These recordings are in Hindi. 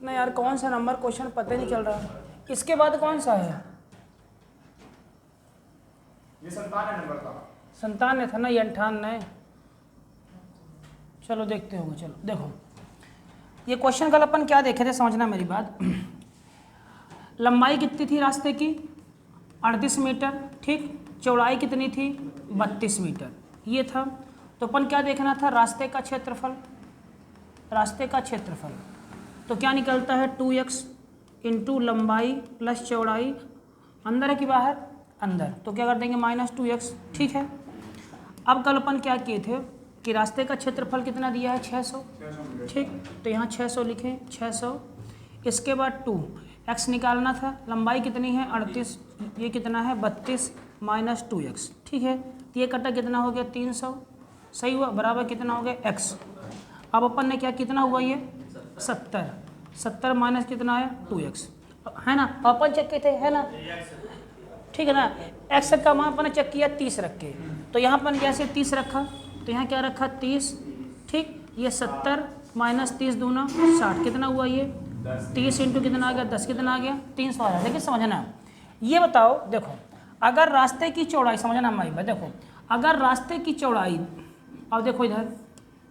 ना यार कौन सा नंबर क्वेश्चन पता नहीं चल रहा। इसके बाद कौन सा है? ये 57 नंबर था। 57 था ना, ये 58। चलो देखते होंगे। चलो देखो ये क्वेश्चन कल अपन क्या देखे थे, समझना मेरी बात। लंबाई कितनी थी रास्ते की? 38 मीटर, ठीक। चौड़ाई कितनी थी? 32 मीटर, ये था। तो अपन क्या देखना था? रास्ते का क्षेत्रफल। रास्ते का क्षेत्रफल तो क्या निकलता है? 2x इंटू लंबाई प्लस चौड़ाई, अंदर है कि बाहर? अंदर। तो क्या कर देंगे? -2x, ठीक है। अब कल अपन क्या किए थे कि रास्ते का क्षेत्रफल कितना दिया है? 600, ठीक। तो यहाँ 600 लिखें, 600। इसके बाद 2x निकालना था, लंबाई कितनी है? 38, ये कितना है? 32 - 2x, ठीक है। तो ये कटा कितना हो गया? 300, सही हुआ, बराबर कितना हो गया? x। अब अपन ने क्या, कितना हुआ ये? 70, 70 माइनस कितना है? 2x, है ना? अपन चेक किए थे, है ना? ठीक है ना। x का मान अपन ने चेक किया 30 रख के, तो यहाँ अपन जैसे 30 रखा, तो यहाँ क्या रखा? 30, ठीक। ये 70 माइनस 30 दूना 60, कितना हुआ ये? 30 इंटू कितना आ गया? 10, कितना आ गया? 300 आ गया। लेकिन समझना, ये बताओ, देखो अगर रास्ते की चौड़ाई, समझना हमारी बात, देखो अगर रास्ते की चौड़ाई, अब देखो इधर,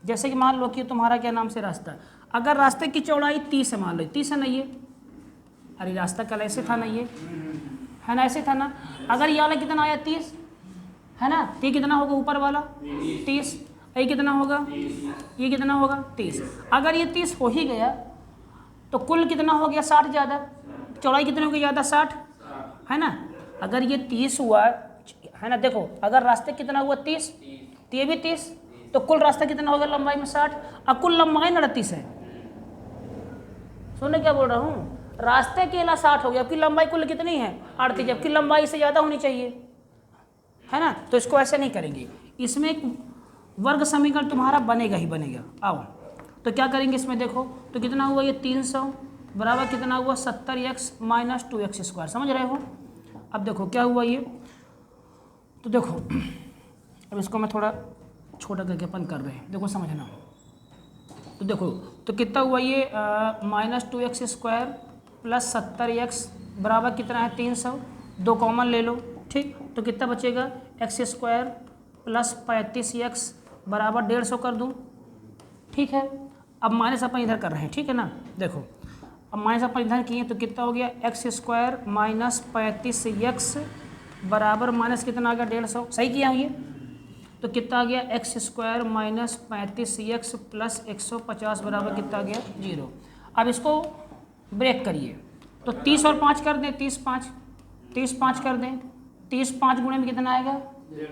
जैसे कि मान लो कि तुम्हारा क्या नाम से रास्ता, अगर रास्ते की चौड़ाई 30 है, मान लो 30 है ना ये, अरे रास्ता कल ऐसे था ना ये, है ना? ऐसे था ना। अगर ये वाला कितना आया? 30, है ना? तो ये कितना होगा ऊपर वाला? 30। ये कितना होगा? ये कितना होगा? 30। अगर ये 30 हो ही गया तो कुल कितना हो गया? 60 ज़्यादा। चौड़ाई कितनी होगी ज़्यादा? 60, है ना? अगर ये 30 हुआ, है ना? देखो अगर रास्ते कितना हुआ? 30, तो ये भी 30, तो कुल रास्ता कितना होगा लंबाई में? 60। अब कुल लंबाई 38 है। सुनने क्या बोल रहा हूँ? रास्ते के अला 60 हो गया, आपकी लंबाई कुल कितनी है? 38, जबकि लंबाई इससे ज़्यादा होनी चाहिए, है ना? तो इसको ऐसे नहीं करेंगे, इसमें एक वर्ग समीकरण तुम्हारा बनेगा ही बनेगा। आओ तो क्या करेंगे इसमें, देखो तो कितना हुआ ये? 300 बराबर कितना हुआ? 70x - 2x², समझ रहे हो? अब देखो क्या हुआ ये, तो देखो अब इसको मैं थोड़ा छोटा करके अपन कर रहे हैं, देखो समझना। तो देखो तो कितना हुआ ये? -2x² प्लस 70x बराबर कितना है? 300, 2 कॉमन ले लो, ठीक। तो कितना बचेगा? x² प्लस 35x बराबर 150 कर दूँ, ठीक है। अब माइनस अपन इधर कर रहे हैं, ठीक है ना? देखो अब माइनस अपन इधर किए तो कितना हो गया? x² माइनस 35x बराबर माइनस कितना आ गया? 150, सही किया ये? तो कितना आ गया? x² माइनस 35x प्लस 150 बराबर कितना आ गया? 0। अब इसको ब्रेक करिए, तो 30 और 5 कर दें, 30 5 कर दें, 30 5 गुणे में कितना आएगा?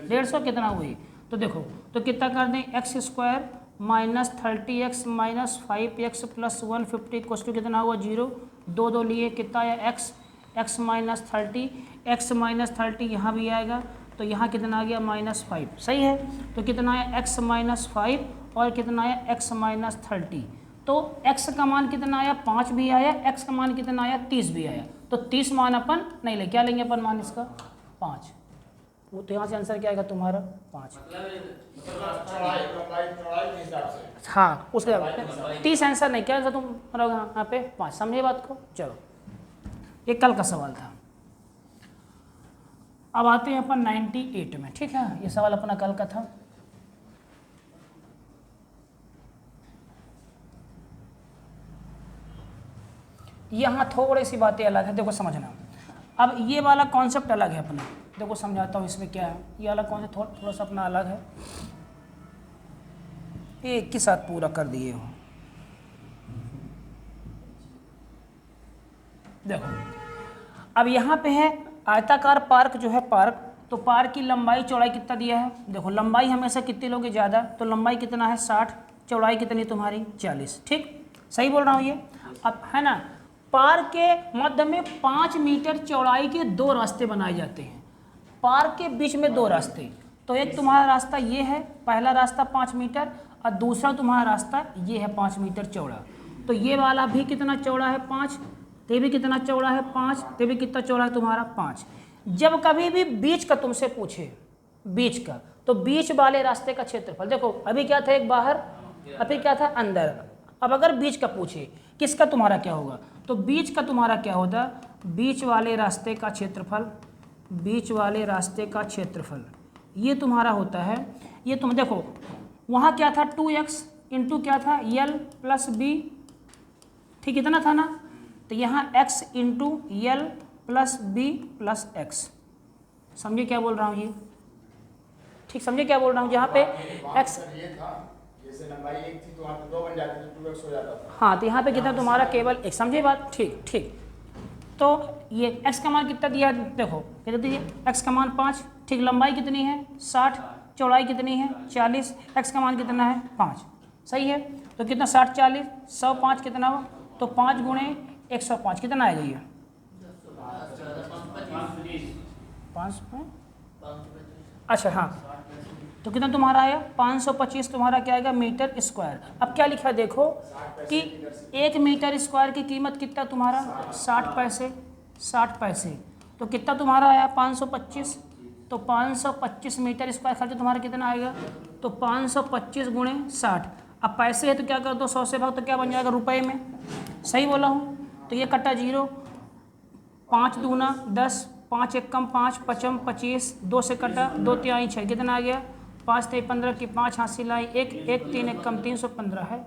150, कितना हुई? तो देखो तो कितना कर दें? x² minus 30x minus 5x plus 150 equals to कितना हुआ? 0। 2 2 लिए, कितना आया? x माइनस 30, x माइनस 30 यहाँ भी आएगा, तो यहाँ कितना आ गया? -5, सही है। तो कितना आया? x माइनस 5 और कितना आया? x minus 30। तो x का मान कितना आया? 5 भी आया, x का मान कितना आया? 30 भी आया। तो 30 मान अपन नहीं ले, क्या लेंगे अपन मान इसका? 5। वो तो यहाँ से आंसर क्या आएगा तुम्हारा? 5। हाँ उसके 30 आंसर नहीं, क्या आंसर तुम रहोगे यहाँ पे? 5। समझे बात को? चलो ये कल का सवाल था। अब आते हैं अपन 98 में, ठीक है। ये सवाल अपना कल का था। यहाँ थोड़ी सी बातें अलग है, देखो समझना। अब ये वाला कॉन्सेप्ट अलग है अपना, देखो समझाता हूँ इसमें क्या है। ये वाला कॉन्सेप्ट थोड़ा सा अपना अलग है, एक के साथ पूरा कर दिए हो। देखो अब यहाँ पे है आयताकार पार्क जो है पार्क, तो पार्क की लंबाई चौड़ाई कितना दिया है? देखो लंबाई हमेशा कितनी लोगे? ज़्यादा, तो लंबाई कितना है? 60, चौड़ाई कितनी तुम्हारी? 40, ठीक। सही बोल रहा हूँ ये? अब है ना, पार्क के मध्य में 5 मीटर चौड़ाई के 2 रास्ते बनाए जाते हैं। पार्क के बीच में 2 रास्ते, तो एक तुम्हारा रास्ता ये है, पहला रास्ता 5 मीटर और दूसरा तुम्हारा रास्ता ये है 5 मीटर चौड़ा। तो ये वाला भी कितना चौड़ा है? 5। ये भी कितना चौड़ा है? 5। ये भी कितना चौड़ा है तुम्हारा? 5। जब कभी भी बीच का तुमसे पूछे, बीच का, तो बीच वाले रास्ते का क्षेत्रफल, देखो अभी क्या था? एक बाहर, अभी क्या था? अंदर। अब अगर बीच का पूछे किसका तुम्हारा क्या होगा, तो बीच का तुम्हारा क्या होता, बीच वाले रास्ते का क्षेत्रफल, बीच वाले रास्ते का क्षेत्रफल ये तुम्हारा होता है। ये तुम देखो वहाँ क्या था 2x इंटू क्या था l प्लस बी, ठीक इतना था ना, तो यहाँ x into L plus B plus x. समझे क्या बोल रहा हूँ ये, ठीक समझे क्या बोल रहा हूँ, जहाँ पे x, ये था जैसे लंबाई 1 थी तो वहाँ पे 2 बन जाती तो 2x हो जाता था। हाँ तो यहाँ पे कितना तुम्हारा केवल एक, समझे बात, ठीक ठीक। तो ये x का मान कितना दिया, देखो कितना दीजिए, x का मान 5, ठीक, लंबाई कितनी है 60, चौड़ाई कितनी है 40, x का मान कितना है 5, सही है। तो कितना 60 40 105 कितना हुआ, तो 5 गुणे 105 कितना आएगा ये 5, अच्छा हाँ, तो कितना तुम्हारा आया 525 तुम्हारा क्या आएगा मीटर स्क्वायर। अब क्या लिखा है देखो कि 1 मीटर स्क्वायर की कीमत कितना तुम्हारा 60 पैसे, 60 पैसे, तो कितना तुम्हारा आया 525, तो 525 मीटर स्क्वायर खर्च तुम्हारा कितना आएगा, तो 525 गुणे 60। अब पैसे है तो क्या कर दो 100 से भाग, तो क्या बन जाएगा रुपए में, सही बोला हूँ, तो ये कटा 0, 5 दूना 10, 5 एकम 5, 5 25, 2 से कटा 2 तिहाई 6, कितना आ गया 5 ते 15 की 5 हासिल आई 1, 1 3 एकम 315 है।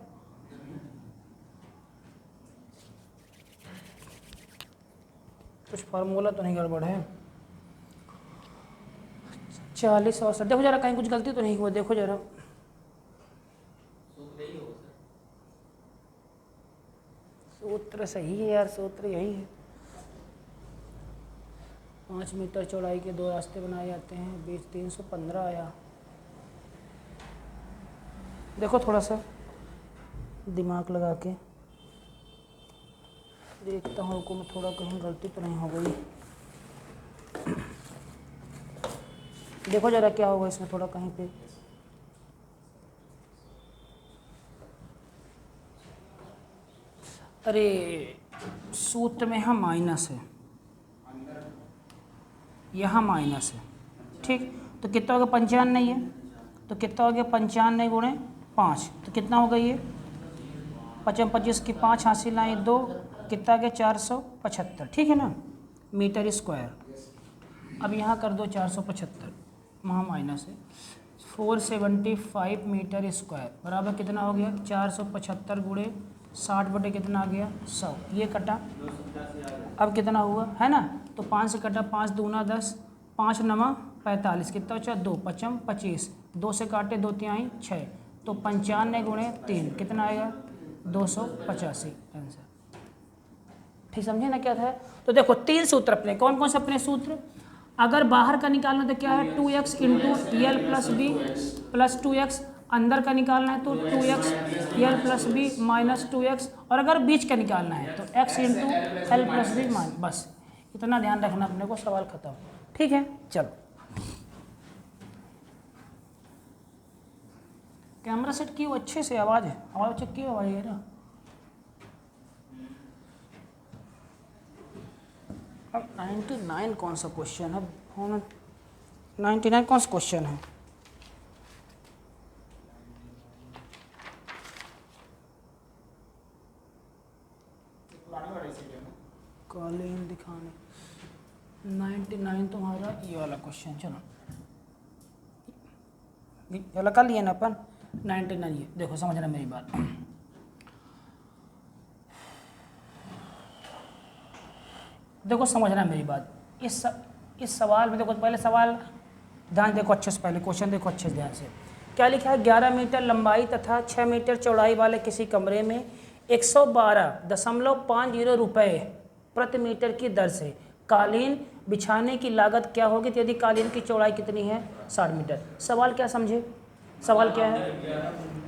कुछ फार्मूला तो नहीं गड़बड़ है, 40 और 60, देखो जरा कहीं कुछ गलती तो नहीं हुआ, देखो जरा, सूत्र सही है यार, सूत्र यही है। 5 मीटर चौड़ाई के 2 रास्ते बनाए जाते हैं, बीच 315 आया। देखो थोड़ा सा दिमाग लगा के देखता हूँ को मैं, थोड़ा कहीं गलती तो नहीं हो गई, देखो जरा क्या होगा इसमें थोड़ा कहीं पे, अरे सूत्र में यहाँ माइनस है, यहाँ माइनस है, ठीक, तो कितना हो गया 95 है, तो कितना हो गया 95 गुणे 5, तो कितना होगा ये 5 25 की 5 हासिल आई 2, कितना गया 475, ठीक है ना मीटर स्क्वायर। अब यहाँ कर दो 475, वहाँ माइनस है, 475 मीटर स्क्वायर बराबर कितना हो गया 475 गुणे 60 बटे कितना आ गया 100, ये कटा, अब कितना हुआ है ना, तो 5 से कटा 5 दूना 10, 5 नवा 45, कितना बचा 2, 5 25, 2 से काटे 2 तिहाई 6, तो 95 गुणे 3 कितना आएगा 285 आंसर, ठीक समझे ना क्या था। तो देखो 3 सूत्र अपने, कौन कौन से अपने सूत्र, अगर बाहर का निकालना तो क्या है 2x into L plus B plus 2x, अंदर का निकालना है तो 2x L plus B minus 2x, और अगर बीच का निकालना है तो x into L plus B minus, बस इतना ध्यान रखना अपने को, सवाल खत्म, ठीक है। चलो कैमरा सेट की अच्छे से, आवाज़ है, आवाज़ चेक की आवाज़ है ना। अब 99 कौन सा क्वेश्चन है, 99 कौन सा क्वेश्चन है, कॉलिंग दिखाने 99 तुम्हारा ये वाला क्वेश्चन, चलो ये वाला कर लिए ना अपन 99, ये देखो समझना मेरी बात, देखो समझना मेरी बात, इस सवाल में देखो पहले सवाल ध्यान देखो अच्छे से, पहले क्वेश्चन देखो अच्छे से ध्यान से, क्या लिखा है 11 मीटर लंबाई तथा 6 मीटर चौड़ाई वाले किसी कमरे में 112.50 रुपये प्रति मीटर की दर से कालीन बिछाने की लागत क्या होगी यदि कालीन की चौड़ाई कितनी है 60 मीटर। सवाल क्या समझे, सवाल क्या है,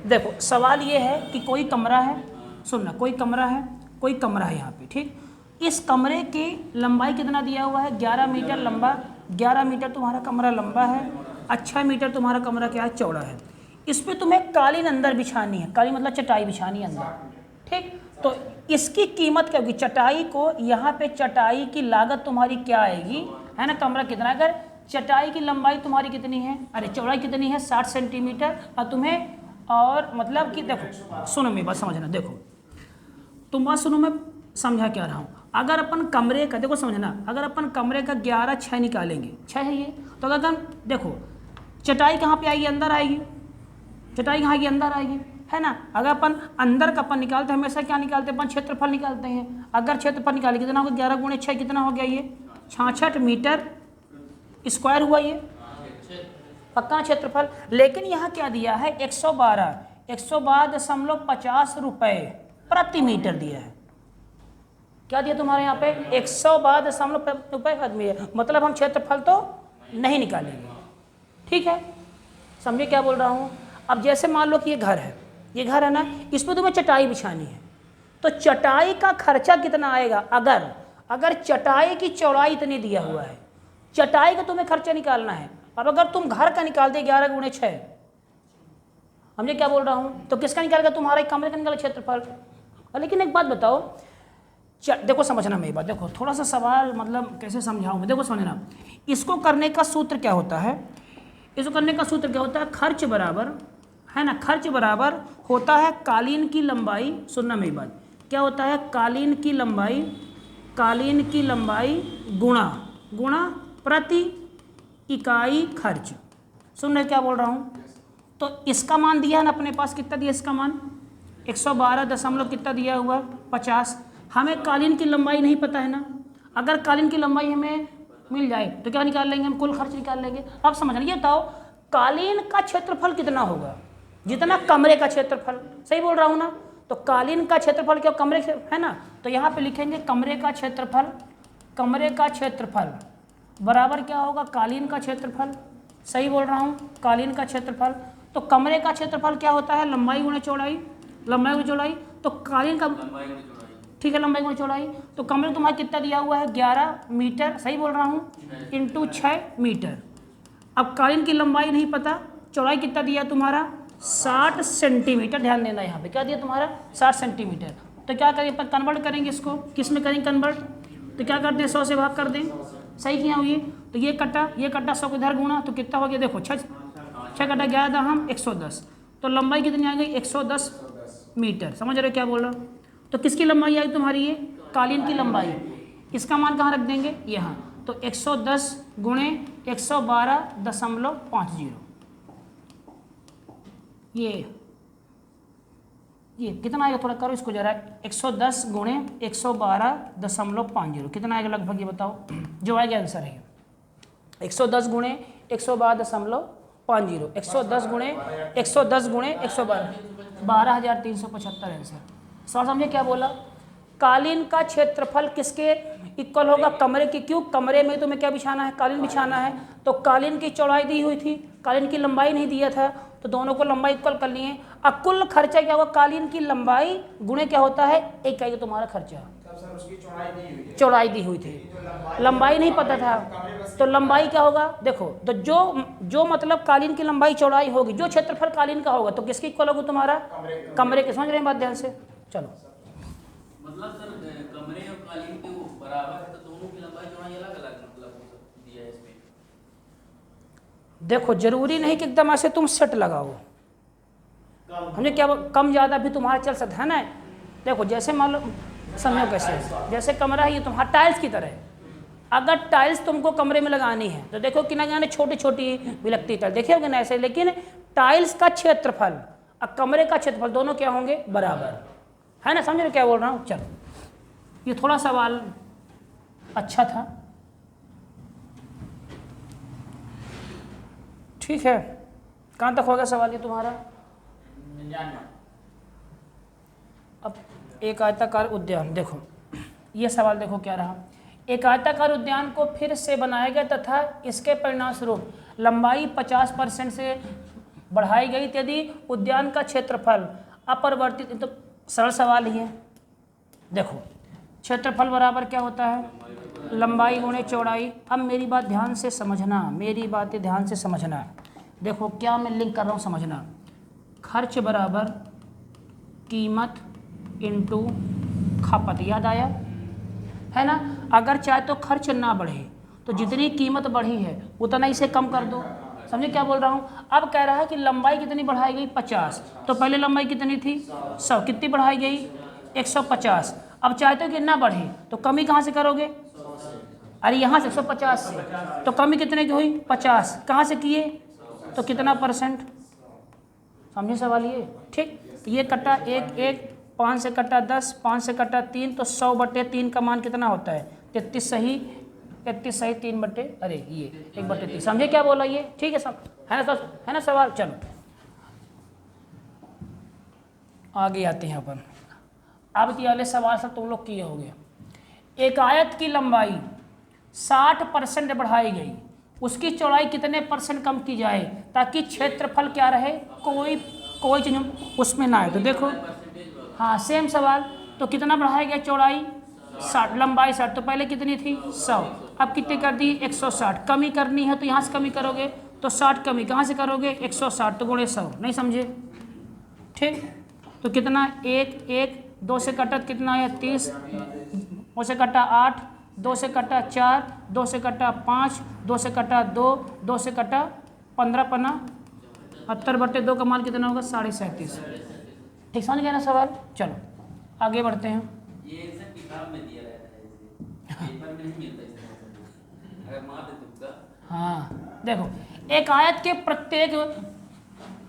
देखो सवाल ये है कि कोई कमरा है, सुनना कोई कमरा है यहाँ पे, ठीक, इस कमरे की लंबाई कितना दिया हुआ है 11 मीटर लंबा, 11 मीटर तुम्हारा कमरा लंबा है, 6 मीटर तुम्हारा कमरा क्या है चौड़ा है, इस पर तुम्हें कालीन अंदर बिछानी है, कालीन मतलब चटाई बिछानी है अंदर, ठीक, तो इसकी कीमत क्या होगी, चटाई को यहाँ पे चटाई की लागत तुम्हारी क्या आएगी, है ना, कमरा कितना, अगर चटाई की लंबाई तुम्हारी कितनी है, अरे चौड़ाई कितनी है 60 सेंटीमीटर, और तुम्हें और मतलब कि देखो सुनो मेरी बात समझना, देखो तुम बात सुनो, मैं समझा क्या रहा हूँ। अगर अपन कमरे का, देखो समझना, अगर अपन कमरे का 11 6 निकालेंगे, 6 है ये, तो अगर हम देखो चटाई कहाँ पे आएगी, अंदर आएगी, चटाई कहाँ आएगी, अंदर आएगी, है ना। अगर अपन अंदर का अपन निकालते हैं, हमेशा क्या निकालते हैं अपन, क्षेत्रफल निकालते हैं। अगर क्षेत्रफल निकाले कितना होगा, 11 गुणे 6 कितना हो गया, ये 66 मीटर स्क्वायर हुआ ये पक्का क्षेत्रफल। लेकिन यहाँ क्या दिया है, 112.50 रुपये प्रति मीटर दिया है। क्या दिया तुम्हारे यहाँ पे, 112.50 रुपये प्रति मीटर, मतलब हम क्षेत्रफल तो नहीं निकालेंगे, ठीक है, समझे क्या बोल रहा हूँ। अब जैसे मान लो कि ये घर है, ये घर है ना, इसमें तुम्हें चटाई बिछानी है, तो चटाई का खर्चा कितना आएगा, अगर चटाई की चौड़ाई इतनी दिया हुआ है, चटाई का तुम्हें खर्चा निकालना है। अब अगर तुम घर का निकाल दे 11 गुणे 6, समझे क्या बोल रहा हूँ, तो किसका निकालेगा, तुम्हारा कमरे का निकालेगा क्षेत्रफल। लेकिन एक बात बताओ, देखो समझना मेरी बात, देखो थोड़ा सा सवाल मतलब कैसे समझाऊँ मैं, देखो समझना। इसको करने का सूत्र क्या होता है, इसको करने का सूत्र क्या होता है, खर्च बराबर, है ना, खर्च बराबर होता है कालीन की लंबाई, सुनना मेरी बात, क्या होता है, कालीन की लंबाई गुणा प्रति इकाई खर्च। सुन रहे क्या बोल रहा हूँ। तो इसका मान दिया है ना अपने पास, कितना दिया इसका मान, 112 कितना दिया हुआ 50। हमें कालीन की लंबाई नहीं पता है ना, अगर कालीन की लंबाई हमें मिल जाए तो क्या निकाल लेंगे हम, कुल खर्च निकाल लेंगे। अब समझना, ये बताओ कालीन का क्षेत्रफल कितना होगा, जितना कमरे का क्षेत्रफल, सही बोल रहा हूँ ना। तो कालीन का क्षेत्रफल क्या, कमरे है ना, तो यहाँ पे लिखेंगे कमरे का क्षेत्रफल बराबर क्या होगा, कालीन का क्षेत्रफल, सही बोल रहा हूँ, कालीन का क्षेत्रफल। तो कमरे का क्षेत्रफल क्या होता है, लंबाई गुणे चौड़ाई, तो कालीन का, ठीक है, लंबाई गुणे चौड़ाई। तो कमरे तुम्हारा कितना दिया हुआ है, 11 मीटर, सही बोल रहा हूँ, इंटू 6 मीटर। अब कालीन की लंबाई नहीं पता, चौड़ाई कितना दिया तुम्हारा 60 सेंटीमीटर, ध्यान देना यहाँ पे क्या दिया तुम्हारा 60 सेंटीमीटर। तो क्या करेंगे अपन, कन्वर्ट करेंगे इसको, किस में करेंगे कन्वर्ट, तो क्या करते हैं 100 से भाग कर दें, सही किया हुई। तो ये कटा 100 को इधर गुणा, तो कितना हो गया, देखो 6 कटा 11 हम 110, तो लंबाई कितनी आ गई 110 मीटर, समझ रहे हो क्या बोल रहा हूँ। तो किसकी लंबाई आई तुम्हारी, ये कालीन की लंबाई, इसका मान कहाँ रख देंगे, यहाँ। तो 110 गुणे 112.50, ये कितना आएगा, थोड़ा करो इसको जरा, 110 गुणे 112.50 कितना आएगा लगभग, ये बताओ, जो आएगा आंसर है 110 गुणे 112.50, 110 गुणे 112, 12,375 आंसर। सर समझे क्या बोला, कालीन का क्षेत्रफल किसके इक्वल होगा, कमरे की, क्यों, कमरे में तुम्हें क्या बिछाना है, कालीन बिछाना है। तो कालीन की चौड़ाई दी हुई थी, कालीन की लंबाई नहीं दिया था, तो दोनों को लंबाई इक्वल कर लिए। अब कुल खर्चा क्या होगा, कालीन की लंबाई गुणे क्या होता है, एक का तुम्हारा खर्चा, सर उसकी चौड़ाई दी हुई थी, लंबाई नहीं पता था, तो लंबाई क्या होगा, देखो तो जो मतलब कालीन की लंबाई चौड़ाई होगी, जो क्षेत्रफल कालीन का होगा, तो किसकी इक्वल होगा तुम्हारा, कमरे के। समझ रहे हैं बात ध्यान से, चलो। मतलब सर कमरे और कालीन के वो बराबर है, तो दोनों की लंबाई चौड़ाई अलग-अलग मतलब दिया है इसमें। देखो जरूरी नहीं कि एकदम ऐसे तुम सेट लगाओ, हमने क्या कम ज़्यादा भी तुम्हारा चल सकता है ना। देखो जैसे मान लो, समझो कैसे, जैसे कमरा है ये तुम्हारा टाइल्स की तरह, अगर टाइल्स तुमको कमरे में लगानी है तो देखो कि ना जाने छोटी छोटी भी लगती है टाइल्स, देखे होगे ना ऐसे, लेकिन टाइल्स का क्षेत्रफल और कमरे का क्षेत्रफल दोनों क्या होंगे, बराबर, है ना। समझ रहे क्या बोल रहा हूँ। चलो ये थोड़ा सवाल अच्छा था, ठीक है। कहाँ तक होगा सवाल ये तुम्हारा, 99। अब एक आयताकार उद्यान, देखो ये सवाल देखो क्या रहा, एक आयताकार उद्यान को फिर से बनाया गया तथा इसके परिणामस्वरूप लंबाई 50% से बढ़ाई गई यदि उद्यान का क्षेत्रफल अपरिवर्तित, तो सरल सवाल ही है। देखो क्षेत्रफल बराबर क्या होता है, लंबाई गुणे चौड़ाई। अब मेरी बात ध्यान से समझना, मेरी बातें ध्यान से समझना। देखो क्या मैं लिंक कर रहा हूँ, समझना। खर्च बराबर कीमत इंटू खपत, याद आया है ना। अगर चाहे तो खर्च ना बढ़े, तो जितनी कीमत बढ़ी है उतना इसे कम कर दो। समझे क्या बोल रहा हूँ। अब कह रहा है कि लंबाई कितनी बढ़ाई गई 50, तो पहले लंबाई कितनी थी 100, कितनी बढ़ाई गई 150। अब चाहते हो कि ना बढ़े तो कमी कहाँ से करोगे? अरे यहाँ से 150 से, तो कमी कितने की हुई? 50। कहाँ से किए? तो कितना परसेंट? समझे सवाल ये? ठीक, तो ये कटा 1, 5 से कटा 10, 5 से कटा 3, तो 100/3 का मान कितना होता है? 33 सही, 33 सही 3 बटे, अरे ये 1/3। समझे क्या बोला ये? ठीक है, है ना सवाल? चलो आगे आते हैं अपन। अब ये वाले सवाल सब तुम लोग किए होंगे। एक आयत की लंबाई 60% बढ़ाई गई, उसकी चौड़ाई कितने % कम की जाए ताकि क्षेत्रफल क्या रहे? कोई चीज उसमें ना आए। तो देखो, हाँ सेम सवाल। तो कितना बढ़ाया गया? चौड़ाई 60, लंबाई 60। तो पहले कितनी थी? 100। अब कितनी कर दी? 160। कमी करनी है तो यहाँ से कमी करोगे, तो 60 कमी कहाँ से करोगे? 160 तो गुणे 100। नहीं समझे? ठीक, तो कितना? 1, 2 से कटा कितना आया? 30, 2 से कटा 8, 2 से कटा 4, 2 से कटा 5, 2 से कटा 2, 2 से कटा 15, 70/2 का मान कितना होगा? 37.5। ठीक समझ गया ना सवाल? चलो आगे बढ़ते हैं। ये सब किताब में दिया रहता है, ऐसे पेपर में नहीं मिलता इस तरह से। अगर मार दे तुमका। हाँ देखो, एक आयत के प्रत्येक,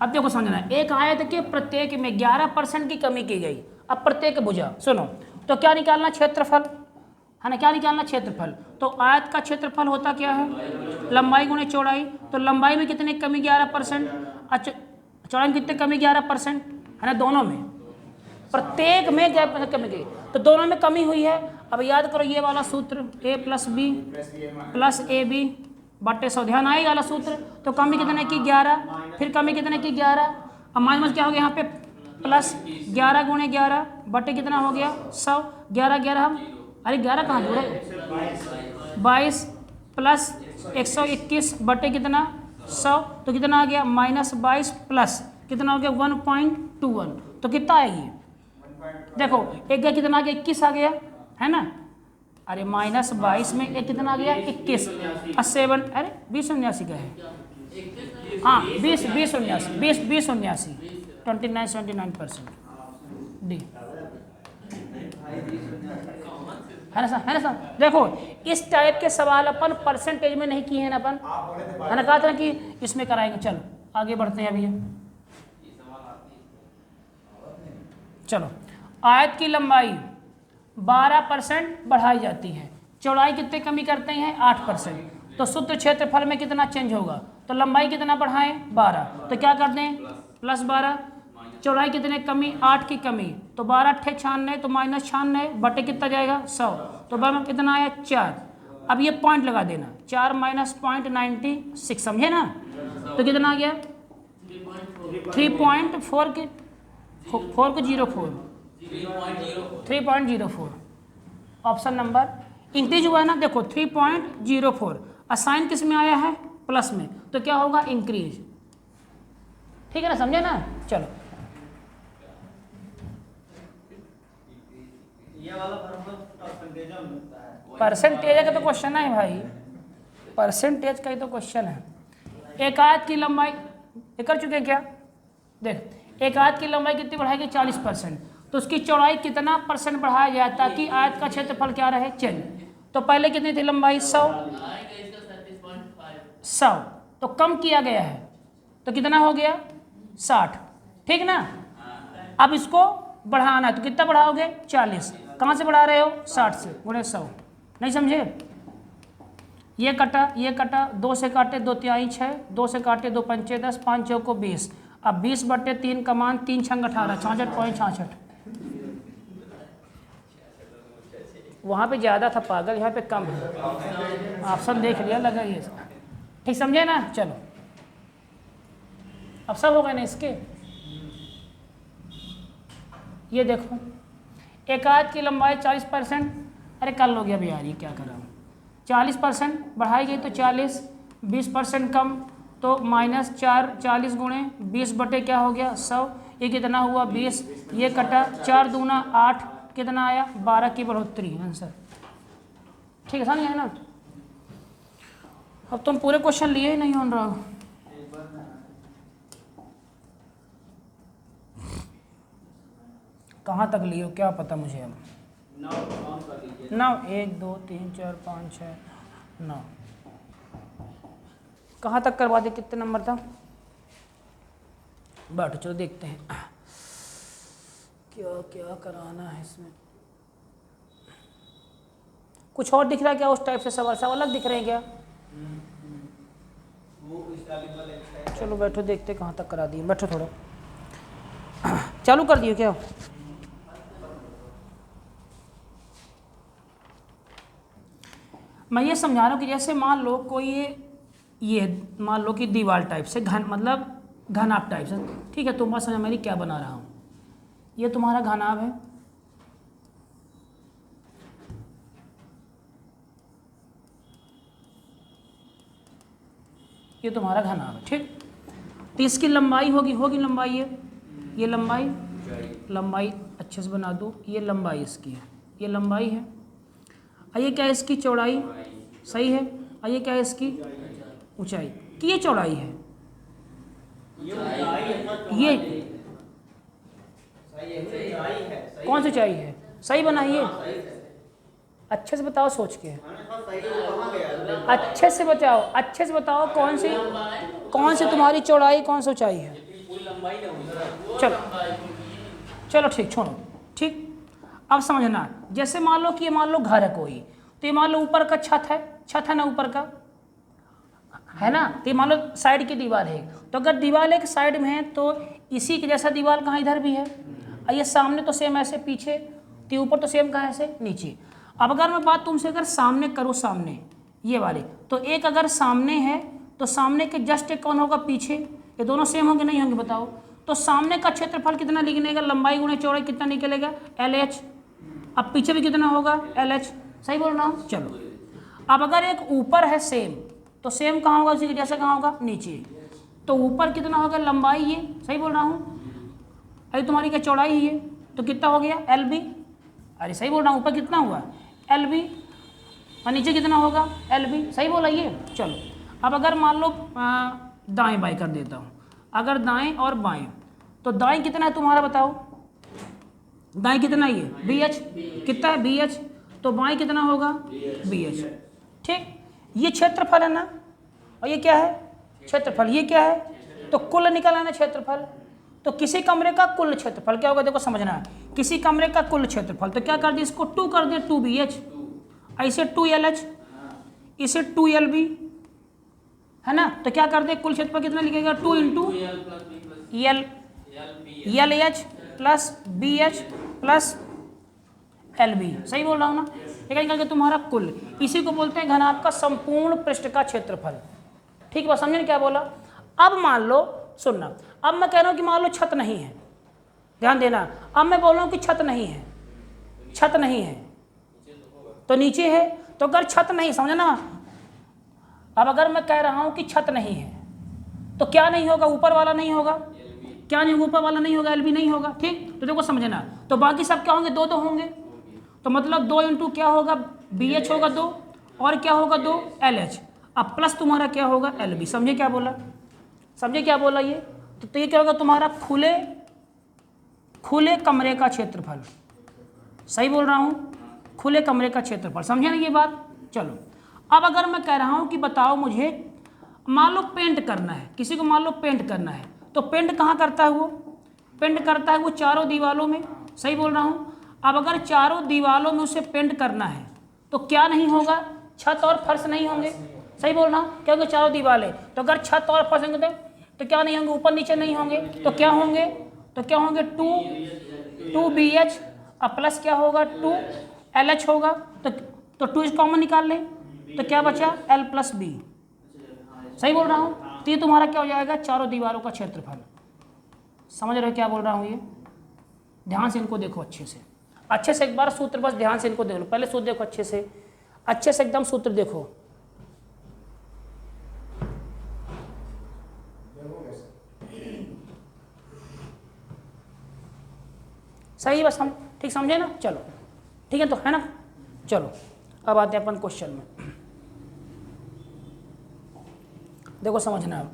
अब देखो समझना, एक आयत के प्रत्येक में 11% की कमी की गई। अब प्रत्येक भुजा सुनो, तो क्या निकालना? क्षेत्रफल, है ना? क्या निकालना? क्षेत्रफल। तो आयत का क्षेत्रफल होता क्या है? लंबाई गुणे चौड़ाई। तो लंबाई में कितने कमी? 11%। अच्छा, चौड़ाई में कितने कमी? 11%, है ना? दोनों में, प्रत्येक में 11% कमी गई, तो दोनों में कमी हुई है। अब याद करो ये वाला सूत्र, a + b + ab बटे 100। ध्यान आएगा वाला सूत्र। तो कमी कितने की? 11। फिर कमी कितने की? 11। अब माइनस क्या हो गया यहाँ पे? प्लस 11 गुणे 11 बटे कितना हो गया? 100। 11 11 हम, अरे 11 कहाँ जोड़े? 22 प्लस 121 बटे कितना? 100। तो कितना आ गया? -22 प्लस कितना हो गया? 1.21। तो कितना आएगी? देखो एक गया कितना आ गया? 21 आ गया, है ना? अरे -22 में एक कितना आ गया? 21 और 7, अरे 2079 का है। हाँ 2079 29% डी, है ना सर? है ना सर? देखो इस टाइप के सवाल अपन परसेंटेज में नहीं किए हैं ना अपन, है ना? कहा था कि इसमें कराएंगे। चलो आगे बढ़ते हैं अभी। चलो, आयत की लंबाई 12% बढ़ाई जाती है, चौड़ाई कितने कमी करते हैं? 8%। तो सूत्र क्षेत्रफल में कितना चेंज होगा? तो लंबाई कितना बढ़ाएं? 12। तो क्या कर दें? +12। चौड़ाई कितने कमी? 8 की कमी। तो 12 × 96, तो -96 बटे कितना जाएगा? 100। तो बराबर कितना आया? 4। अब ये पॉइंट लगा देना, 4 - 0.96, समझे ना? तो कितना आ गया? 3.4 के 4 3.04। ऑप्शन नंबर इंक्रीज हुआ है ना? देखो 3.04 असाइन किस में आया है? प्लस में, तो क्या होगा? इंक्रीज। ठीक है ना? समझे ना? चलो ये वाला परसेंटेज में मिलता है। परसेंटेज का तो क्वेश्चन है भाई, परसेंटेज का ही तो क्वेश्चन है। एक आयत की लंबाई ये कर चुके हैं क्या? देख, एक आयत की लंबाई कितनी बढ़ाएगी? 40%। तो उसकी चौड़ाई कितना % बढ़ाया जाए ताकि आयत का क्षेत्रफल क्या रहे? चेंज। तो पहले कितनी थी लंबाई? 100। तो कम किया गया है तो कितना हो गया? 60। ठीक ना? अब इसको बढ़ाना है तो कितना बढ़ाओगे? 40। कहाँ से बढ़ा रहे हो? 60 से, गुणे 100। नहीं समझे? ये कटा, ये कटा, 2 से काटे 2 तिहाई 6, 2 से काटे 2 पंचे 10, 5 6 को 20। अब 20/3 का मान 3 × 18 66.66। वहाँ पे ज़्यादा था पागल, यहाँ पे कम है। ऑप्शन देख लिया, लगा ये। ठीक समझे ना? चलो अब सब हो गए ना इसके। ये देखो, एक आयत की लंबाई 40%, अरे कर लोगे अभी यार, ये क्या कर रहा हूँ? 40% बढ़ाई गई तो 40, 20% कम तो -4, 40 गुणे 20 बटे क्या हो गया? 100। ये कितना हुआ? 20। ये कटा, 4 दूना 8, कितना आया? 12 की बढ़ोतरी आंसर। ठीक है, समझ गए ना? अब तुम पूरे क्वेश्चन लिए ही नहीं हो रहा हो। कहाँ तक लिए हो क्या पता मुझे अब। 9 काउंट कर लीजिए। 9 1 2 3 4 5 6 9 कहाँ तक करवा दे, कितने नंबर था। बैठो चलो देखते हैं क्या क्या कराना है इसमें। कुछ और दिख रहा है क्या उस टाइप से सवाल, सब अलग दिख रहे हैं क्या। वो स्टार्टिंग वाले है। चलो बैठो देखते कहाँ तक करा दिए। बैठो थोड़ा चालू कर दिए क्या। मैं ये समझा रहा हूँ कि जैसे मान लो कोई ये मान लो कि दीवार टाइप से घन मतलब घनाभ टाइप से, ठीक है। तुम बात समझ मेरी क्या बना रहा हूँ। ये तुम्हारा घनाभ है, ये तुम्हारा घनाभ है, ठीक। तो इसकी लंबाई होगी लंबाई है, ये लंबाई अच्छे से बना दो। ये लंबाई इसकी है, ये लंबाई है। और ये क्या है इसकी चौड़ाई, सही है। और ये क्या है इसकी ऊंचाई, कि ये चौड़ाई है, ये कौन सी ऊंचाई है, सही बना ये। अच्छे से बताओ सोच के, अच्छे से बताओ, अच्छे से बताओ कौन सी तुम्हारी चौड़ाई कौन सी ऊंचाई है। चलो ठीक, छोड़ो ठीक। अब समझना, जैसे मान लो कि ये मान लो घर है कोई, तो ये मान लो ऊपर का छत है ना, ऊपर का है ना। तो ये मान लो साइड की दीवार है, तो अगर दीवार एक साइड में है तो इसी के जैसा दीवार कहाँ इधर भी है। और ये सामने तो सेम ऐसे, पीछे तो ऊपर तो सेम कहाँ ऐसे नीचे। अब अगर मैं बात तुमसे अगर सामने करूँ, सामने ये वाले, तो एक अगर सामने है तो सामने के जस्ट एक कौन होगा पीछे। ये दोनों सेम होंगे नहीं होंगे बताओ। तो सामने का क्षेत्रफल कितना निकलेगा, लंबाई गुणे चौड़ाई कितना निकलेगा, LH। अब पीछे भी कितना होगा, LH। सही बोल रहा हूँ। चलो अब अगर एक ऊपर है सेम, तो सेम कहाँ होगा, उसी के जैसा कहाँ होगा, नीचे। तो ऊपर कितना होगा, लंबाई ये, सही बोल रहा हूँ। अरे तुम्हारी क्या चौड़ाई है, तो कितना हो गया, LB। अरे सही बोल रहा हूँ, ऊपर कितना हुआ, LB। और नीचे कितना होगा, LB। सही बोला ये। चलो अब अगर मान लो दाएं बाएं कर देता हूँ। अगर दाएं और बाएं, तो दाएं कितना है तुम्हारा बताओ, दाएं कितना है ये, BH। कितना है, BH। तो बाएं कितना होगा, BH। ठीक, ये क्षेत्रफल है ना, और ये क्या है, क्षेत्रफल। ये क्या है, तो कुल निकला ना क्षेत्रफल। तो किसी कमरे का कुल क्षेत्रफल क्या होगा, देखो समझना है। किसी कमरे का कुल क्षेत्रफल, तो क्या कर दिया, इसको 2 कर दिया, 2BH। ऐसे 2LH, इसे 2LB, है ना। तो क्या कर दे, कुल क्षेत्रफल कितना लिखेगा, 2 into LH plus BH plus LB। सही बोल रहा हूँ ना। लेकिन करके तुम्हारा कुल, इसी को बोलते हैं घनाभ का संपूर्ण पृष्ठ का क्षेत्रफल। ठीक है, समझे क्या बोला। अब मान लो, सुनना, अब मैं कह रहा हूँ कि मान लो छत नहीं है, ध्यान देना। अब मैं बोल रहा हूँ कि छत नहीं है, छत नहीं है तो नीचे है। तो अगर छत नहीं, समझे ना। अब अगर मैं कह रहा हूं कि छत नहीं है, तो क्या नहीं होगा, ऊपर वाला नहीं होगा, क्या नहीं होगा, ऊपर वाला नहीं होगा, LB नहीं होगा। ठीक, तो देखो समझना। तो बाकी सब क्या होंगे, 2 होंगे। तो मतलब 2 इंटू क्या होगा, BH होगा 2, और क्या होगा 2 LH। अब प्लस तुम्हारा क्या होगा, LB। समझे क्या बोला, समझे क्या बोला ये। तो ये क्या होगा तुम्हारा खुले कमरे का क्षेत्रफल। सही बोल रहा हूं, खुले कमरे का क्षेत्रफल। समझे ना ये बात। चलो अब अगर मैं कह रहा हूं कि बताओ मुझे, मान लो पेंट करना है, किसी को मान लो पेंट करना है, तो पेंट कहाँ करता है वो, पेंट करता है वो चारों दीवालों में। सही बोल रहा हूँ। अब अगर चारों दीवालों में उसे पेंट करना है, तो क्या नहीं होगा, छत और फर्श नहीं होंगे। सही बोल रहा हूँ, क्योंकि चारों दीवारें, तो अगर छत और फर्श होंगे तो क्या नहीं होंगे, ऊपर नीचे नहीं होंगे। तो क्या होंगे, 2BH और प्लस क्या होगा, 2LH होगा। तो 2 कॉमन निकाल ले, तो क्या बचा, L प्लस B। सही बोल रहा हूँ। तो ये तुम्हारा क्या हो जाएगा, चारों दीवारों का क्षेत्रफल। समझ रहे हो क्या बोल रहा हूँ ये। ध्यान से इनको देखो अच्छे से, अच्छे से एक बार सूत्र बस ध्यान से इनको देख लो। पहले सूत्र देखो अच्छे से एकदम सूत्र देखो। सही बस हम ठीक समझे ना। चलो ठीक है, तो है ना। चलो अब आते हैं अपन क्वेश्चन में। देखो समझना है।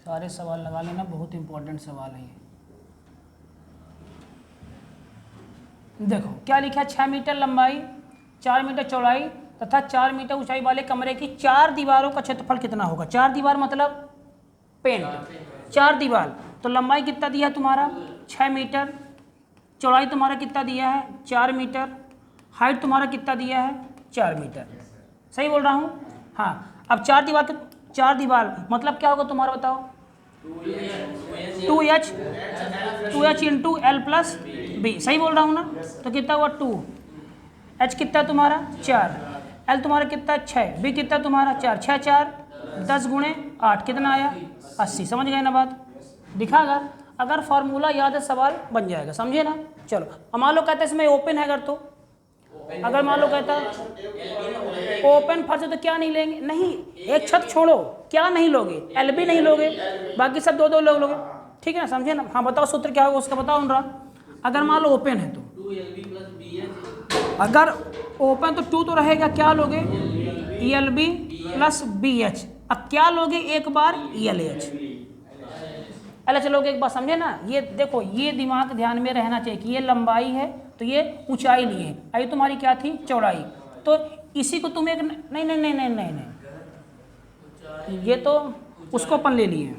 सारे सवाल लगा लेना, बहुत इंपॉर्टेंट सवाल है ये। देखो क्या लिखा है, 6 मीटर लंबाई, 4 मीटर चौड़ाई तथा 4 मीटर ऊंचाई वाले कमरे की 4 दीवारों का क्षेत्रफल कितना होगा। 4 दीवार मतलब पेंट, 4 दीवार, तो लंबाई कितना दिया है तुम्हारा 6 मीटर, चौड़ाई तुम्हारा कितना दिया है 4 मीटर, हाइट तुम्हारा कितना दिया है 4 मीटर। सही बोल रहा हूँ। हाँ, अब 4 दीवार मतलब क्या होगा तुम्हारा बताओ। 2h into L plus B, सही बोल रहा हूँ ना। तो कितना हुआ 2h कितना तुम्हारा 4, एल तुम्हारा कितना 6, बी कितना तुम्हारा 4, 6 4 10 गुणे 8 कितना आया 80। समझ गए ना बात, दिखा अगर फॉर्मूला याद है सवाल बन जाएगा, समझे ना। चलो अब मान लो कहते हैं इसमें ओपन है, अगर मान लो कहता ओपन फर्श तो क्या नहीं लेंगे, नहीं एक छत छोड़ो क्या नहीं लोगे, एल बी नहीं लोगे, बाकी सब 2 2 लोगे, ठीक है ना, समझे ना। हाँ बताओ सूत्र क्या होगा उसका, बताओ अनुराग। अगर मान लो ओपन है तो अगर ओपन तो 2 तो रहेगा, क्या लोगे L B plus B H, अब क्या लोगे एक बार एल एच लोगे एक बार, समझे ना। ये देखो ये दिमाग ध्यान में रहना चाहिए कि ये लंबाई है तो ये ऊंचाई लिए, अभी तुम्हारी क्या थी चौड़ाई, तो इसी को तुम एक नहीं नहीं नहीं नहीं नहीं नहीं, ये तो उसको अपन ले लिए,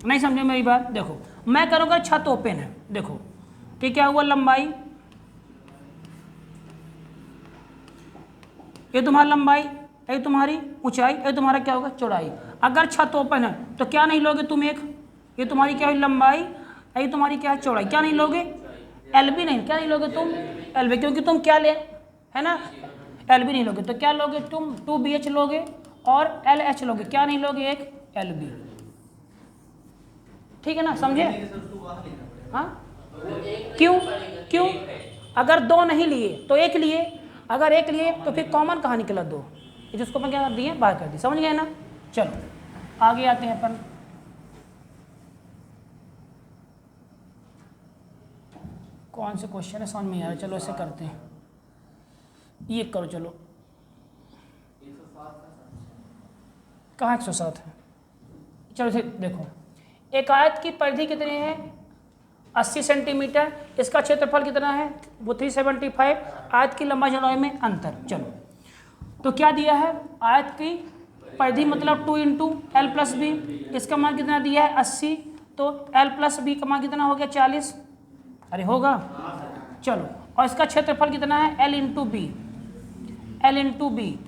नहीं समझे मेरी बात। देखो मैं करूँगा छत ओपन है, देखो कि क्या हुआ लंबाई, ये तुम्हारी लंबाई, ये तुम्हारी ऊंचाई, ये तुम्हारा क्या होगा चौड़ाई। अगर छत ओपन है तो क्या नहीं लोगे तुम एक, ये तुम्हारी क्या हुई लंबाई, ये तुम्हारी क्या है चौड़ाई, क्या नहीं लोगे एल बी नहीं, क्या नहीं लोगे तुम एल बी, क्योंकि तुम क्या ले है ना एल बी नहीं लोगे, तो क्या लोगे तुम 2 बी एच लोगे और एल एच लोगे, क्या नहीं लोगे एक एल बी, ठीक है ना, समझे। हाँ क्यों क्यों, अगर 2 नहीं लिए तो 1 लिए, अगर 1 लिए तो फिर कॉमन कहाँ निकला 2, जिसको अपन क्या कर दिए बाहर कर दी, समझ गए ना। चलो आगे आते हैं अपन, कौन से क्वेश्चन है समझ में आ रहा है, चलो ऐसे करते हैं, ये करो चलो, कहाँ 107 है, चलो इसे देखो। एक आयत की परिधि कितनी है 80 सेंटीमीटर, इसका क्षेत्रफल कितना है वो 375, आयत की लंबाई चौड़ाई में अंतर। चलो तो क्या दिया है, आयत की परिधि मतलब 2 इंटू एल प्लस बी, इसका मान कितना दिया है 80, तो एल प्लस बी का मान कितना हो गया 40, अरे होगा। चलो और इसका क्षेत्रफल कितना है L into B, L into B,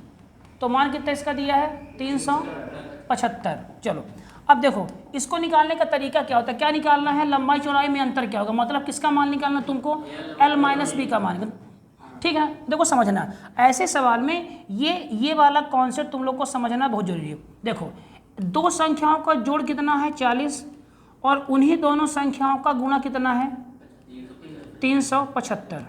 तो मान कितना इसका दिया है 375। चलो अब देखो इसको निकालने का तरीका क्या होता है, क्या निकालना है लंबाई चौड़ाई में अंतर क्या होगा, मतलब किसका मान निकालना तुमको एल माइनस बी का मान, ठीक है। देखो समझना ऐसे सवाल में ये वाला कॉन्सेप्ट तुम लोग को समझना बहुत जरूरी है। देखो 2 संख्याओं का जोड़ कितना है 40 और उन्हीं दोनों संख्याओं का गुणा कितना है 375,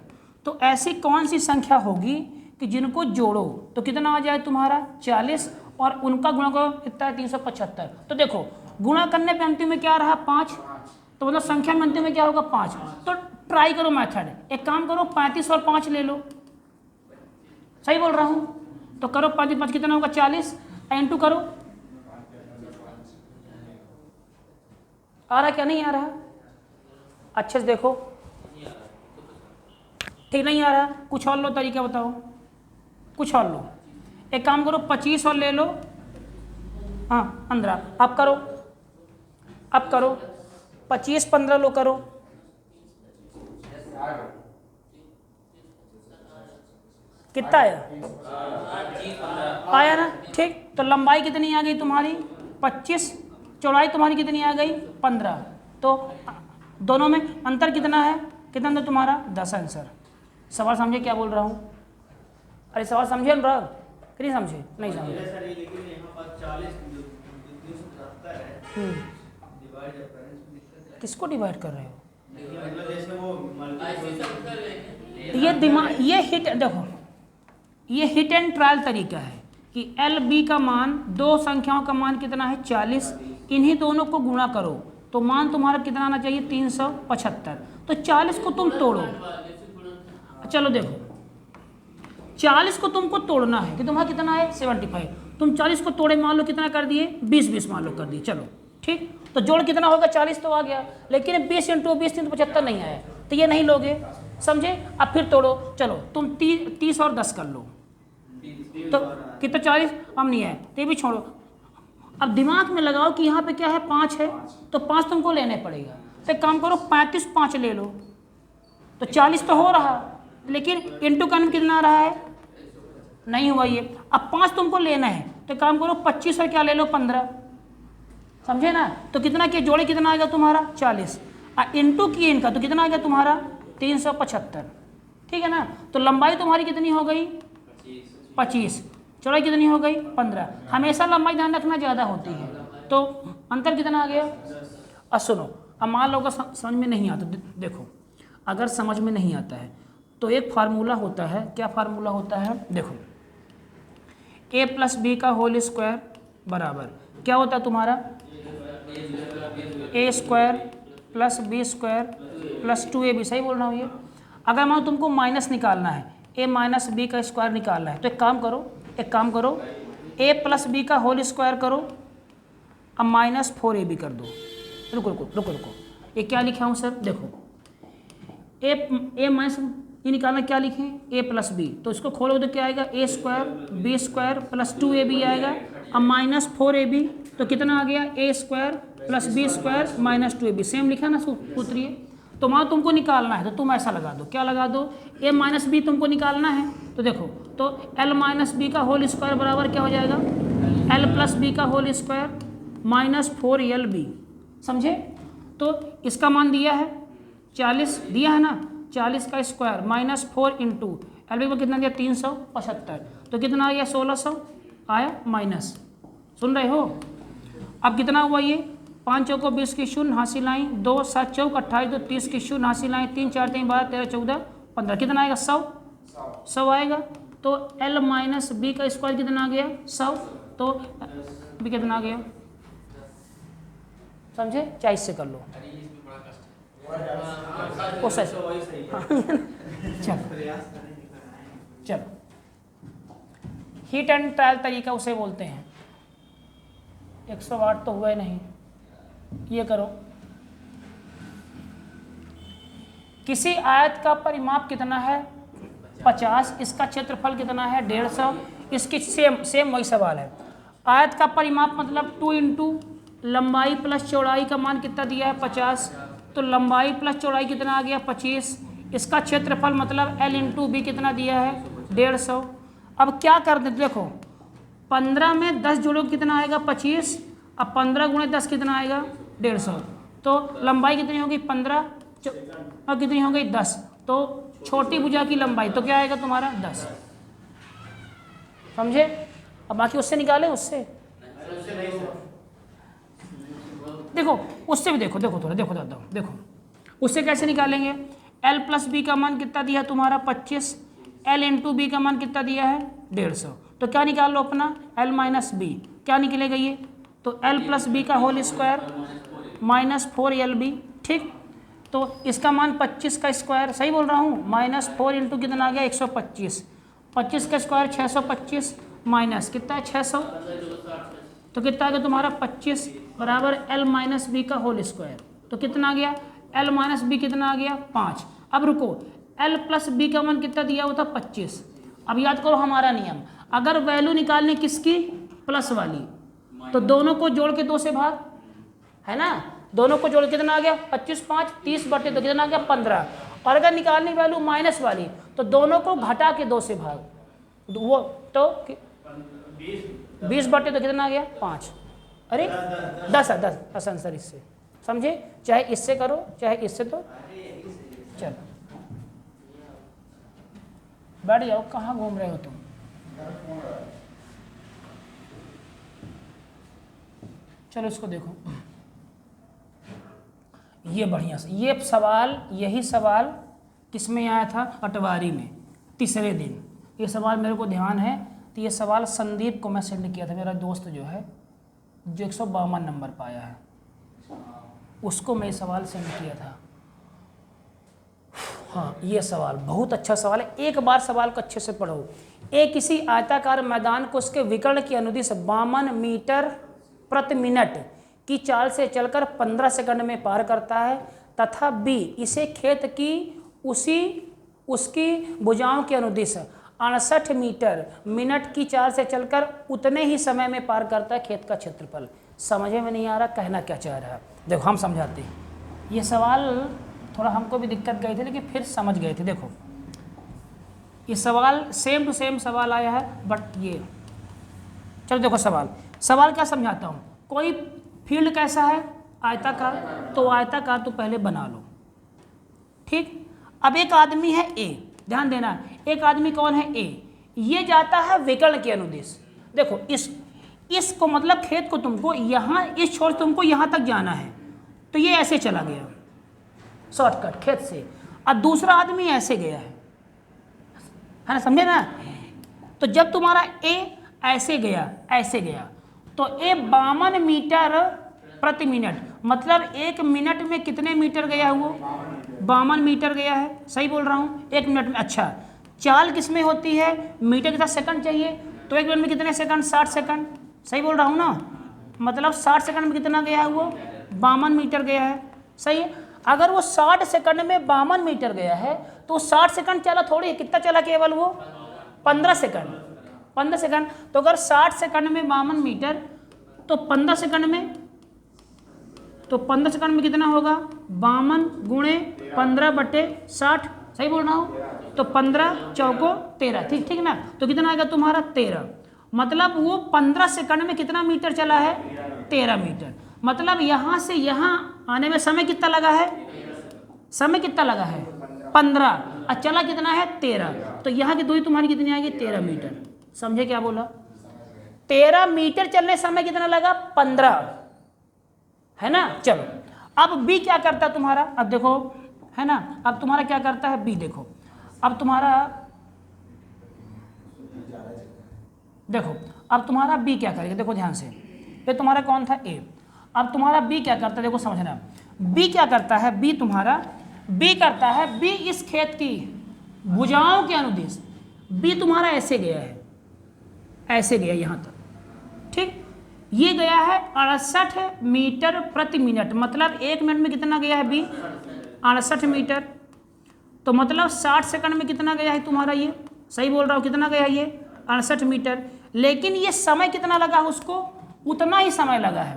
तो ऐसी कौन सी संख्या होगी कि जिनको जोड़ो तो कितना आ जाए तुम्हारा 40 और उनका गुणा करो कितना है 375। तो देखो गुणा करने पे अंतिम में क्या रहा 5, तो मतलब संख्या में अंतिम में क्या होगा 5। तो ट्राई करो मेथड, एक काम करो 35 और 5 ले लो, सही बोल रहा हूँ, तो करो 5 5 कितना होगा 40, इंटू करो, आ रहा क्या नहीं आ रहा, अच्छे से देखो, ठीक नहीं आ रहा, कुछ और लो तरीका बताओ, कुछ और लो, एक काम करो 25 और ले लो, हाँ 15, अब करो 25 15 लो करो, कितना आया आया ना, ठीक। तो लंबाई कितनी आ गई तुम्हारी 25, चौड़ाई तुम्हारी कितनी आ गई 15, तो दोनों में अंतर कितना है, कितना अंतर तुम्हारा 10 आंसर। सवाल समझे क्या बोल रहा हूँ, अरे सवाल समझे अनुराग कि नहीं समझे, नहीं समझे। किसको डिवाइड कर रहे हो, ये दिमाग ये हिट, देखो ये हिट एंड ट्रायल तरीका है कि एल बी का मान 2 संख्याओं का मान कितना है 40, इन्हीं दोनों को गुणा करो तो मान तुम्हारा कितना आना चाहिए 375, तो 40 को तुम तोड़ो, चलो देखो 40 को तुमको तोड़ना है कि तुम्हारा कितना है 75, तुम 40 को तोड़े मान लो कितना कर दिए, 20 मान लो कर दिए, चलो ठीक। तो जोड़ कितना होगा, 40 तो आ गया, लेकिन 20 × 20 3 तो 75 नहीं आया, तो ये नहीं लोगे, समझे। अब फिर तोड़ो, चलो तुम 30 और 10 कर लो, तो कितना 40, अब नहीं है तो ये भी छोड़ो। अब दिमाग में लगाओ कि यहाँ पे क्या है, 5 है, तो 5 तुमको लेने पड़ेगा, तो एक काम करो 35 5 ले लो, तो 40 तो हो रहा, लेकिन इंटू करने कितना आ रहा है, नहीं हुआ ये। अब 5 तुमको लेना है, तो काम करो 25 और क्या ले लो 15, समझे ना। तो कितना किया, जोड़े कितना आ गया तुम्हारा 40, इंटू किए इनका तो कितना आ गया तुम्हारा 375, ठीक है ना। तो लंबाई तुम्हारी कितनी हो गई 25, चौड़ाई कितनी हो गई 15। हमेशा लंबाई ध्यान रखना ज़्यादा होती है, तो अंतर कितना आ गया। अब सुनो, अब मान लो अगर समझ में नहीं आता, देखो अगर समझ में नहीं आता है तो एक फार्मूला होता है, क्या फार्मूला होता है, देखो a + b² बराबर क्या होता है तुम्हारा, a² + b² + 2ab, सही बोल रहा हूँ ये। अगर मान तुमको माइनस निकालना है, a - b² निकालना है, तो एक काम करो a + b² करो, अब -4ab कर दो। रुको, ये क्या लिखा हूँ सर, देखो a ये निकालना, क्या लिखें a + b, तो इसको खोलोगे तो क्या आएगा, a² b² + 2ab आएगा। अब -4ab तो कितना आ गया, a² + b² - 2ab, सेम लिखा ना सूत्र ये। तो मान तुमको निकालना है तो तुम ऐसा लगा दो, क्या लगा दो, a - b तुमको निकालना है, तो देखो तो l - b² बराबर क्या हो जाएगा, l + b² - 4lb, समझे। तो इसका मान दिया है 40, दिया है ना, 40 का स्क्वायर -4 इंटू एल बी कितना दिया 375, तो कितना आ गया 1600 आया माइनस, सुन रहे हो। अब कितना हुआ ये, 5 चौको 20 की शून्य हासिल लाई, 2 7 चौक 28 2 30 की शून्य हासिल लाई, 3 4 3 12 13 14 15, कितना आएगा 100 आएगा। तो l - b का स्क्वायर कितना आ गया 100, तो b कितना आ गया, समझे, चाहे इससे कर लो ओ सच चलो हीट एंड ट्रायल तरीका उसे बोलते हैं। 108 तो हुआ ही नहीं, ये करो, किसी आयत का परिमाप कितना है 50, इसका क्षेत्रफल कितना है 150, इसकी सेम वही सवाल है। आयत का परिमाप मतलब 2 इंटू लंबाई प्लस चौड़ाई का मान कितना दिया है 50, तो लंबाई प्लस चौड़ाई कितना आ गया 25, इसका क्षेत्रफल मतलब l इंटू बी कितना दिया है 150। अब क्या कर देते, देखो 15 में 10 जोड़ो कितना आएगा 25, अब 15 × 10 कितना आएगा 150, तो लंबाई कितनी होगी 15 और कितनी हो गई 10, तो छोटी भुजा की लंबाई तो क्या आएगा तुम्हारा 10, समझे। अब बाकी उससे निकाले, उससे देखो, उससे भी देखो थोड़ा देखो उससे कैसे निकालेंगे। l + b का मान कितना दिया तुम्हारा 25, l इंटू बी का मान कितना दिया है 150, तो क्या निकाल लो अपना l - b, क्या निकलेगा ये, तो l + b का होल स्क्वायर -4lb, ठीक। तो इसका मान 25 का स्क्वायर, सही बोल रहा हूँ, -4 इंटू कितना आ गया 125, 25 का स्क्वायर 625 माइनस कितना है 600, तो कितना आ गया तुम्हारा 25 बराबर l - b का होल स्क्वायर, तो कितना आ गया l - b कितना आ गया 5। अब रुको, l + b का मान कितना दिया हुआ था 25। अब याद करो हमारा नियम, अगर वैल्यू निकालने किसकी प्लस वाली, तो दोनों को जोड़ के 2 से भाग, है ना, दोनों को जोड़ के कितना आ गया 25 5 30 बटे तो कितना आ गया 15, और अगर निकालनी वैल्यू माइनस वाली तो दोनों को घटा के 2 से भाग, वो तो 20 बटे तो कितना आ गया 5, अरे 10 आंसर इससे, समझे, चाहे इससे करो चाहे इससे, तो चलो बैठ जाओ, कहाँ घूम रहे हो तुम। चलो इसको देखो, ये बढ़िया से, ये सवाल, यही सवाल किसमें आया था पटवारी में, तीसरे दिन ये सवाल मेरे को ध्यान है। तो ये सवाल संदीप को मैं सेंड किया था, मेरा दोस्त जो है जो 152 नंबर पाया है, उसको मैं सवाल सेंड किया था। हाँ, ये सवाल बहुत अच्छा सवाल है, एक बार सवाल को अच्छे से पढ़ो। एक किसी आयताकार मैदान को उसके विकर्ण की अनुदिश 52 मीटर प्रति मिनट की चाल से चलकर 15 सेकंड में पार करता है तथा बी इसे खेत की उसकी भुजाओं के अनुदिश 68 मीटर मिनट की चाल से चलकर उतने ही समय में पार करता है खेत का क्षेत्रफल। समझे में नहीं आ रहा कहना क्या चाह रहा है? देखो हम समझाते हैं। ये सवाल थोड़ा हमको भी दिक्कत गई थी लेकिन फिर समझ गए थे। देखो ये सवाल सेम टू सेम सवाल आया है, बट ये चलो देखो सवाल क्या समझाता हूँ। कोई फील्ड कैसा है? आयताकार। तो आयताकार तो पहले बना लो, ठीक। अब एक आदमी है ए, ध्यान देना, एक आदमी कौन है? ए। ये जाता है विकर्ण के अनुदिश। देखो इसको मतलब खेत को तुमको यहाँ इस छोर तुमको यहाँ तक जाना है, तो ये ऐसे चला गया शॉर्टकट खेत से। अब दूसरा आदमी ऐसे गया है ना, समझे ना? तो जब तुम्हारा ए ऐसे गया तो ए 52 मीटर प्रति मिनट, मतलब एक मिनट में कितने मीटर गया वो? 52 मीटर गया है। सही बोल रहा हूँ? एक मिनट में। अच्छा, चाल किस में होती है? मीटर के साथ सेकंड चाहिए, तो एक मिनट में कितने सेकंड? 60 सेकंड। सही बोल रहा हूँ ना? मतलब 60 सेकंड में कितना गया है वो? 52 मीटर गया है। सही है। अगर वो 60 सेकंड में 52 मीटर गया है तो 60 सेकंड चला थोड़ी है, कितना चला केवल वो? 15 सेकंड। 15 सेकंड। तो अगर 60 सेकंड में 52 मीटर तो 15 सेकंड में कितना होगा? 52 गुणे 15/60। सही बोल रहा हूँ? तो 15 चौको 13, ठीक ना? तो कितना आएगा तुम्हारा? 13। मतलब वो 15 सेकंड में कितना मीटर चला है? 13 मीटर। मतलब यहाँ से यहाँ आने में समय कितना लगा है? समय कितना लगा है? 15। और चला कितना है? 13। तो यहाँ की दूरी तुम्हारी कितनी आएगी? 13 मीटर। समझे क्या बोला? 13 मीटर चलने समय कितना लगा? 15, है ना? चलो अब बी क्या करता है तुम्हारा? अब देखो, है ना? अब तुम्हारा क्या करता है बी? देखो अब तुम्हारा बी क्या करेगा? देखो ध्यान से, ये तुम्हारा कौन था? ए। अब तुम्हारा बी क्या करता है? देखो समझना, बी क्या करता है? बी इस खेत की भुजाओं के अनुदिश, बी तुम्हारा ऐसे गया है, यहाँ तक, ठीक। ये गया है 68 मीटर प्रति मिनट, मतलब एक मिनट में कितना गया है बी? 68 मीटर। तो मतलब 60 सेकंड में कितना गया है तुम्हारा ये? सही बोल रहा हूँ, कितना गया ये? 68 मीटर। लेकिन ये समय कितना लगा है उसको? उतना ही समय लगा है,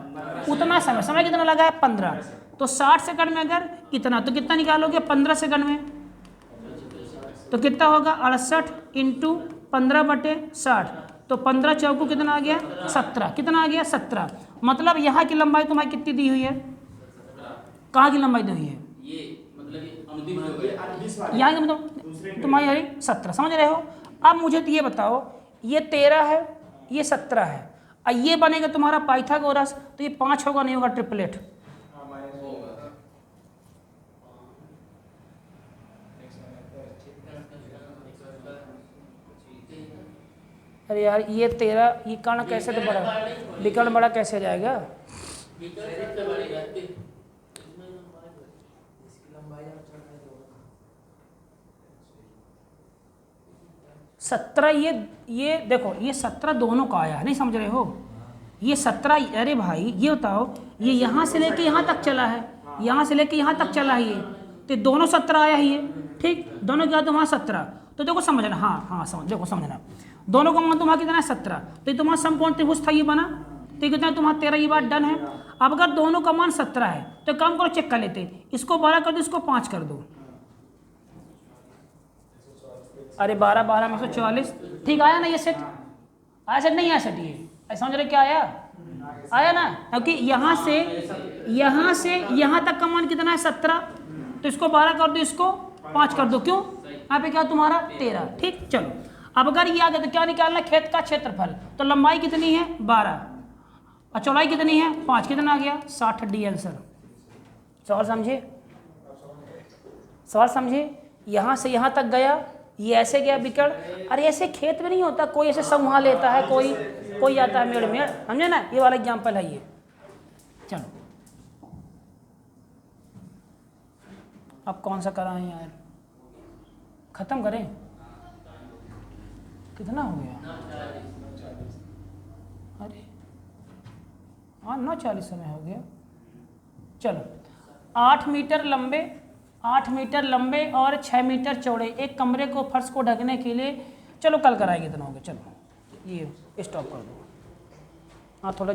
उतना समय कितना लगा है? 15। तो 60 सेकंड में अगर इतना, तो कितना निकालोगे 15 सेकंड में? तो कितना होगा? 68 इंटू 15/60। तो 15 चौको कितना आ गया? 17। कितना आ गया? 17। मतलब यहाँ की लंबाई तुम्हारी कितनी दी हुई है? कहाँ की लंबाई दी हुई है? ये मतलब ये अनुदिश हो गया। यहाँ की मतलब तुम्हारी 17। समझ रहे हो? अब मुझे तो ये बताओ, ये 13 है, ये 17 है, और ये बनेगा तुम्हारा पाइथागोरस, तो ये 5 होगा, नहीं होगा? ट्रिपलेट। अरे यार ये 13, ये कर्ण कैसे तो बड़ा, विकर्ण बड़ा कैसे जाएगा? 17, ये देखो, ये 17 दोनों का आया है, नहीं समझ रहे हो? ये 17, अरे भाई ये बताओ, ये यहाँ से लेके यहाँ तक चला है, यहाँ से लेके यहाँ तक चला है ये, तो दोनों 17 आया है ये, ठीक। दोनों क्या? तो वहाँ 17। तो देखो समझना, हाँ देखो समझना, दोनों का मान तुम्हारा कितना है? 17। तो ये तुम्हारा समकोण त्रिभुज था, ये बना, तो कितना है तुम्हारा? 13। ये बात डन है। अब अगर दोनों का मान 17 है तो काम करो, चेक कर लेते, इसको 12 कर दो, इसको 5 कर दो। अरे 12 में 144, ठीक आया ना? ये सेट आया? सेट नहीं आया? सेट ये समझ रहे क्या आया ना? क्योंकि यहाँ से यहाँ तक का मान कितना है? 17। तो इसको 12 कर दो, इसको 5 कर दो। क्यों? यहाँ पे क्या तुम्हारा? 13, ठीक। चलो अब अगर ये आ गया तो क्या निकालना है? खेत का क्षेत्रफल। तो लंबाई कितनी है? 12, और चौड़ाई कितनी है? 5। कितना आ गया? 60 डी आंसर। सवाल समझे? यहाँ से यहाँ तक गया, ये ऐसे गया विकर्ण। अरे ऐसे खेत में नहीं होता, कोई ऐसे समूह लेता है, कोई आता है मेड़, समझे ना? ये वाला एग्जाम्पल है ये। चलो अब कौन सा कराएं यार? ख़त्म करें? कितना हो गया? अरे हाँ 9:40 समय हो गया। चलो 8 मीटर लंबे और 6 मीटर चौड़े एक कमरे को फर्श को ढकने के लिए, चलो कल कराएंगे, इतना हो गया। चलो ये स्टॉप कर दो। हाँ थोड़ा